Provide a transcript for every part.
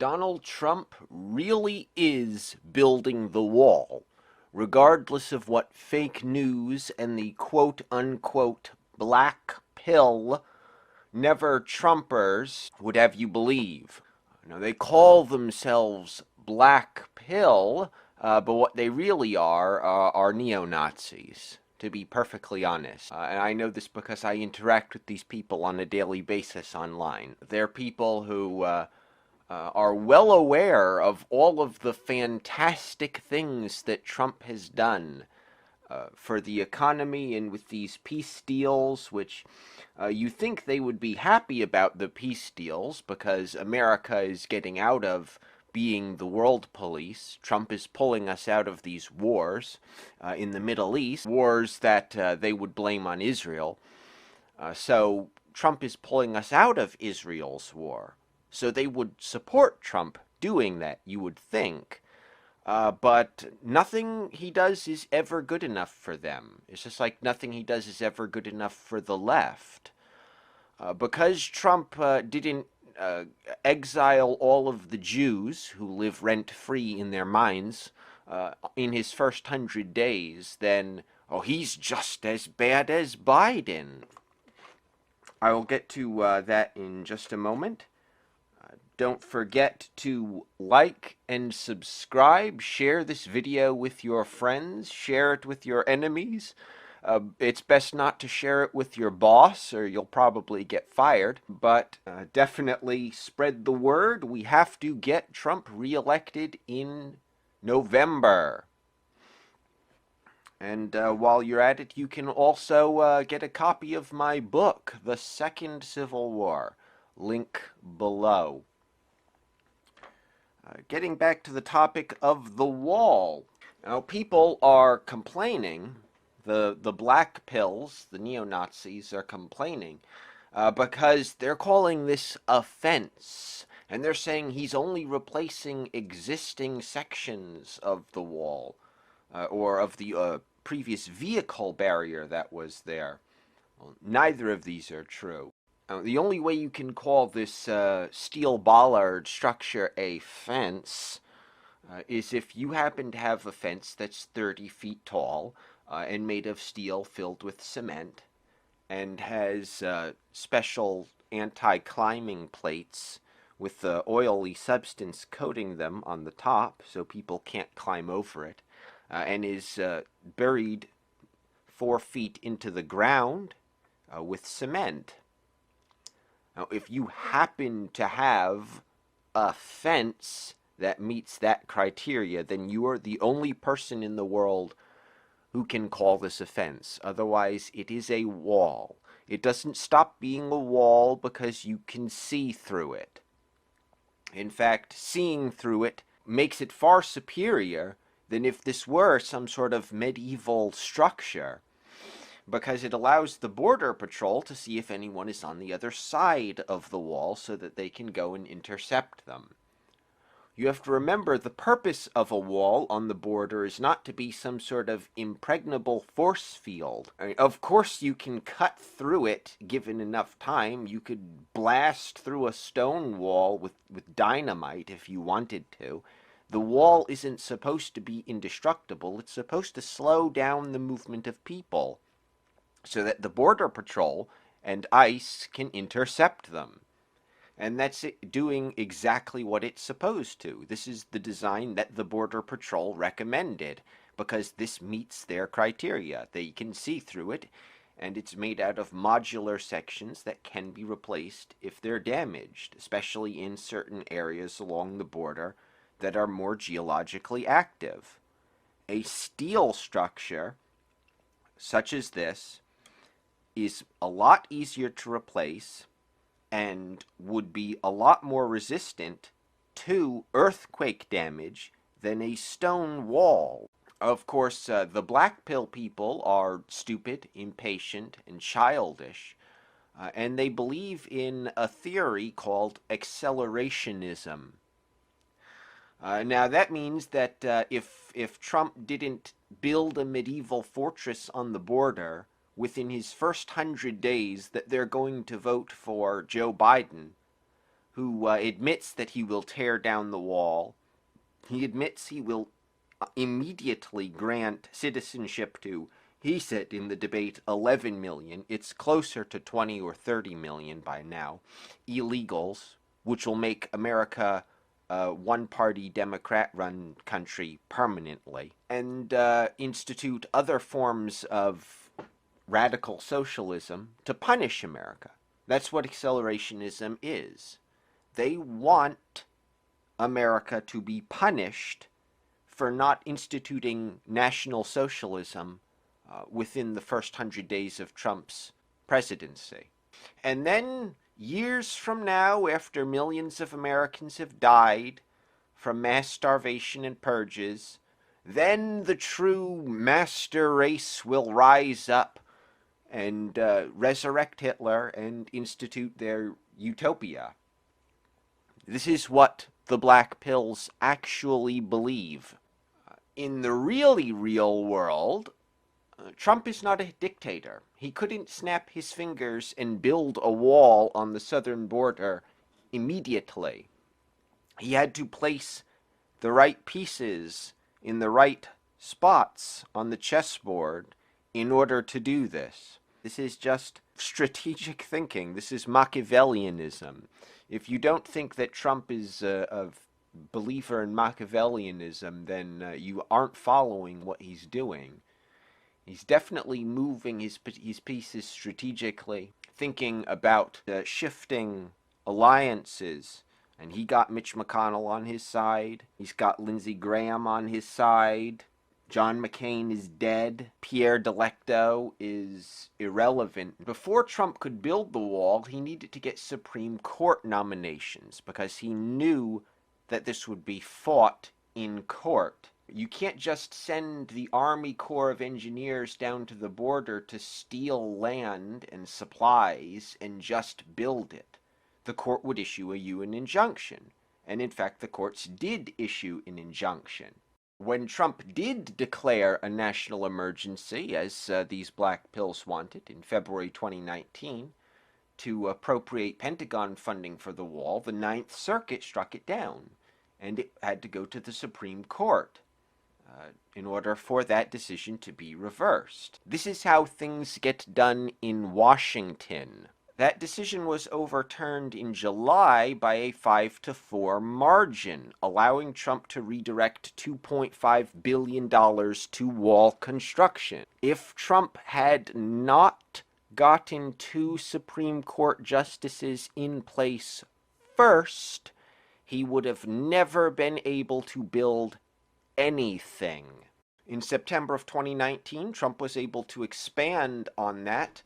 Donald Trump really is building the wall, regardless of what fake news and the quote-unquote black pill never-Trumpers would have you believe. Now, they call themselves black pill, but what they really are neo-Nazis, to be perfectly honest. And I know this because I interact with these people on a daily basis online. They're people who are well aware of all of the fantastic things that Trump has done for the economy and with these peace deals, which you think they would be happy about the peace deals because America is getting out of being the world police. Trump is pulling us out of these wars in the Middle East, wars that they would blame on Israel. So Trump is pulling us out of Israel's war. So they would support Trump doing that, you would think. But nothing he does is ever good enough for them. It's just like nothing he does is ever good enough for the left. Because Trump didn't exile all of the Jews who live rent-free in their minds in his first 100 days, then, oh, he's just as bad as Biden. I will get to that in just a moment. Don't forget to like and subscribe. Share this video with your friends. Share it with your enemies. It's best not to share it with your boss or you'll probably get fired. But definitely spread the word. We have to get Trump reelected in November. And while you're at it, you can also get a copy of my book, The Second Civil War. Link below. Getting back to the topic of the wall. Now, people are complaining, the black pills, the neo-Nazis are complaining, because they're calling this a fence. And they're saying he's only replacing existing sections of the wall, or of the previous vehicle barrier that was there. Well, neither of these are true. The only way you can call this steel bollard structure a fence is if you happen to have a fence that's 30 feet tall and made of steel filled with cement and has special anti-climbing plates with the oily substance coating them on the top so people can't climb over it, and is buried 4 feet into the ground with cement. Now, if you happen to have a fence that meets that criteria, then you are the only person in the world who can call this a fence. Otherwise, it is a wall. It doesn't stop being a wall because you can see through it. In fact, seeing through it makes it far superior than if this were some sort of medieval structure, because it allows the border patrol to see if anyone is on the other side of the wall so that they can go and intercept them. You have to remember the purpose of a wall on the border is not to be some sort of impregnable force field. I mean, of course you can cut through it given enough time. You could blast through a stone wall with dynamite if you wanted to. The wall isn't supposed to be indestructible. It's supposed to slow down the movement of people, so that the Border Patrol and ICE can intercept them. And that's it, doing exactly what it's supposed to. This is the design that the Border Patrol recommended, because this meets their criteria. They can see through it, and it's made out of modular sections that can be replaced if they're damaged, especially in certain areas along the border that are more geologically active. A steel structure, such as this, is a lot easier to replace and would be a lot more resistant to earthquake damage than a stone wall. Of course, the black pill people are stupid, impatient, and childish, and they believe in a theory called accelerationism. Now that means that if Trump didn't build a medieval fortress on the border within his first 100 days, that they're going to vote for Joe Biden, who admits that he will tear down the wall. He admits he will immediately grant citizenship to, he said in the debate, 11 million. It's closer to 20 or 30 million by now. Illegals, which will make America a one-party Democrat-run country permanently, and institute other forms of radical socialism to punish America. That's what accelerationism is. They want America to be punished for not instituting National Socialism within the first 100 days of Trump's presidency. And then, years from now, after millions of Americans have died from mass starvation and purges, then the true master race will rise up and resurrect Hitler and institute their utopia. This is what the black pills actually believe. In the really real world, Trump is not a dictator. He couldn't snap his fingers and build a wall on the southern border immediately. He had to place the right pieces in the right spots on the chessboard in order to do this. This is just strategic thinking. This is Machiavellianism. If you don't think that Trump is a believer in Machiavellianism, then you aren't following what he's doing. He's definitely moving his pieces strategically, thinking about shifting alliances. And he got Mitch McConnell on his side. He's got Lindsey Graham on his side. John McCain is dead. Pierre Delecto is irrelevant. Before Trump could build the wall, he needed to get Supreme Court nominations because he knew that this would be fought in court. You can't just send the Army Corps of Engineers down to the border to steal land and supplies and just build it. The court would issue you an injunction. And in fact, the courts did issue an injunction. When Trump did declare a national emergency, as these black pills wanted, in February 2019, to appropriate Pentagon funding for the wall, the Ninth Circuit struck it down, and it had to go to the Supreme Court in order for that decision to be reversed. This is how things get done in Washington. That decision was overturned in July by a 5-4 margin, allowing Trump to redirect $2.5 billion to wall construction. If Trump had not gotten 2 Supreme Court justices in place first, he would have never been able to build anything. In September of 2019, Trump was able to expand on that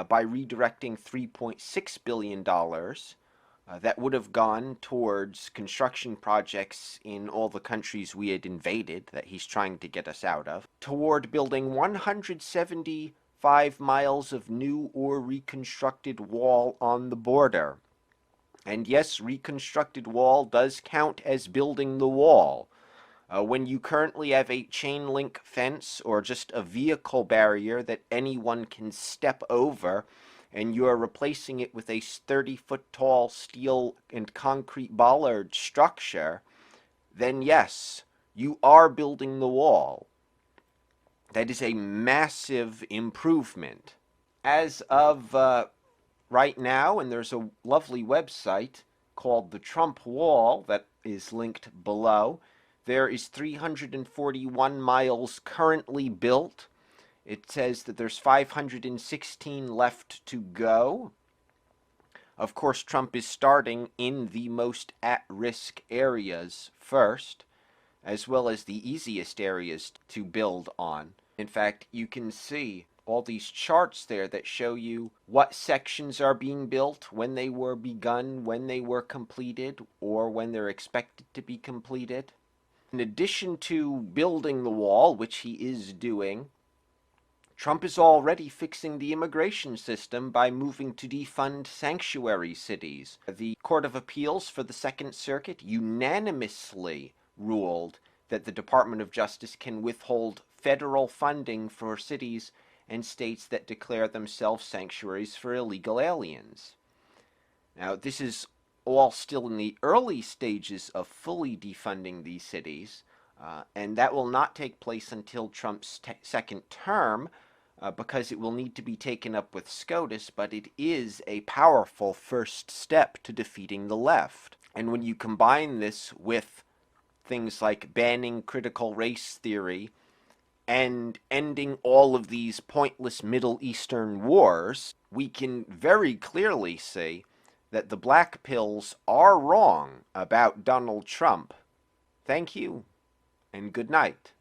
by redirecting $3.6 billion that would have gone towards construction projects in all the countries we had invaded that he's trying to get us out of, toward building 175 miles of new or reconstructed wall on the border. And yes, reconstructed wall does count as building the wall. When you currently have a chain link fence or just a vehicle barrier that anyone can step over, and you are replacing it with a 30-foot tall steel and concrete bollard structure, then yes, you are building the wall. That is a massive improvement. As of right now, and there's a lovely website called the Trump Wall that is linked below, there is 341 miles currently built. It says that there's 516 left to go. Of course, Trump is starting in the most at-risk areas first, as well as the easiest areas to build on. In fact, you can see all these charts there that show you what sections are being built, when they were begun, when they were completed, or when they're expected to be completed. In addition to building the wall, which he is doing, Trump is already fixing the immigration system by moving to defund sanctuary cities. The Court of Appeals for the Second Circuit unanimously ruled that the Department of Justice can withhold federal funding for cities and states that declare themselves sanctuaries for illegal aliens. Now, this is all still in the early stages of fully defunding these cities, and that will not take place until Trump's second term, because it will need to be taken up with SCOTUS, but it is a powerful first step to defeating the left. And when you combine this with things like banning critical race theory and ending all of these pointless Middle Eastern wars, we can very clearly see that the black pills are wrong about Donald Trump. Thank you, and good night.